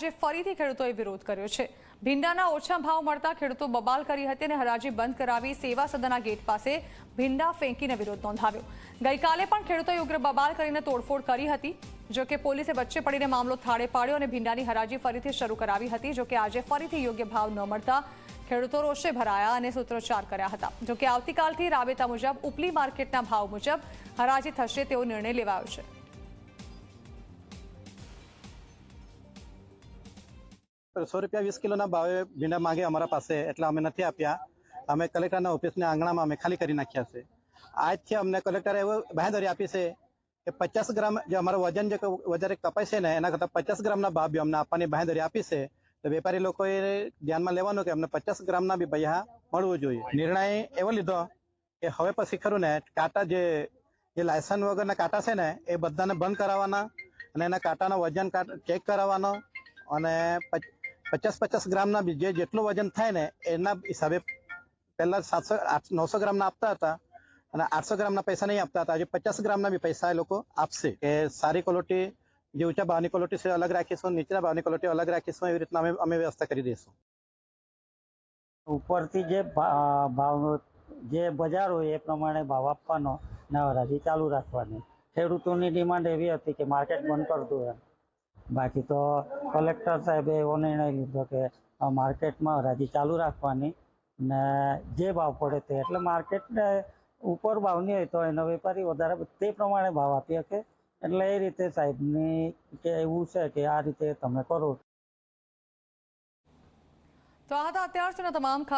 આજે ફરીથી ખેડૂતોએ વિરોધ કર્યો છે। ભીંડાના ઓછા ભાવ મળતા ખેડૂતો બબાલ કરી હતી અને હરાજી બંધ કરાવી સેવા સદનના ગેટ પાસે ભીંડા ફેંકીને વિરોધ નોંધાવ્યો। ગઈકાલે પણ ખેડૂતોએ ઉગ્ર બબાલ કરીને તોડફોડ કરી હતી। જો કે પોલીસે વચ્ચે પડીને મામલો થાળે પાડ્યો અને ભીંડાની હરાજી ફરીથી શરૂ કરાવી હતી। જો કે આજે ફરીથી યોગ્ય ભાવ ન મળતા ખેડૂતો રોષે ભરાયા અને સૂત્રોચ્ચાર કર્યા હતા। જો કે આવતીકાલથી રાબેતા મુજબ ઉપલી માર્કેટના ભાવ મુજબ હરાજી થશે તેવો નિર્ણય લેવાયો છે। ₹100 20 કિલોના ભાવે ભીંડા માંગે અમારા પાસે, એટલે અમે નથી આપ્યા। અમે કલેક્ટરના ઓફિસના આંગણામાં અમે ખાલી કરી નાખ્યા છે। આજથી અમને કલેક્ટરે એવો બાંહેધરી આપી છે કે 50 ગ્રામ જે અમારું વજન જે વધારે કપાય છે ને એના કરતાં 50 ગ્રામના ભાવ બી અમને આપવાની બાંહેધરી આપી છે। તો વેપારી લોકોએ ધ્યાનમાં લેવાનું કે અમને 50 ગ્રામના બી પૈસા મળવું જોઈએ। નિર્ણય એવો લીધો કે હવે પછી ખરું ને કાંટા જે લાયસન્સ વગરના કાંટા છે ને એ બધાને બંધ કરાવવાના અને એના કાંટાનો વજન ચેક કરાવવાનો અને 50 ગ્રામના બી જેટલું વજન થાય ને એના હિસાબે પહેલા 900 ગ્રામના આપતા હતા અને 800 ગ્રામના પૈસા નહીં આપતા હતા। આજે 50 ગ્રામના બી પૈસા એ લોકો આપશે કે સારી ક્વોલિટી જે ઊંચા ભાવની ક્વોલિટી છે અલગ રાખીશું, નીચેના ભાવની ક્વોલિટી અલગ રાખીશું। એવી રીતના અમે વ્યવસ્થા કરી દઈશું। ઉપરથી જે ભાવનો જે બજાર હોય એ પ્રમાણે ભાવ આપવાનો ને હરાજી ચાલુ રાખવાની। ખેડૂતોની ડિમાન્ડ એવી હતી કે માર્કેટ બંધ કરી દો એમ। બાકી તો કલેક્ટર સાહેબે એવો નિર્ણય લીધો કે માર્કેટમાં હરાજી ચાલુ રાખવાની ને જે ભાવ પડે તે, એટલે માર્કેટ ઉપર ભાવની હોય તો એનો વેપારી વધારે તે પ્રમાણે ભાવ આપી શકે। એટલે એ રીતે સાહેબની કે એવું છે કે આ રીતે તમે કરો। તો આ હતા અત્યાર સુધીના તમામ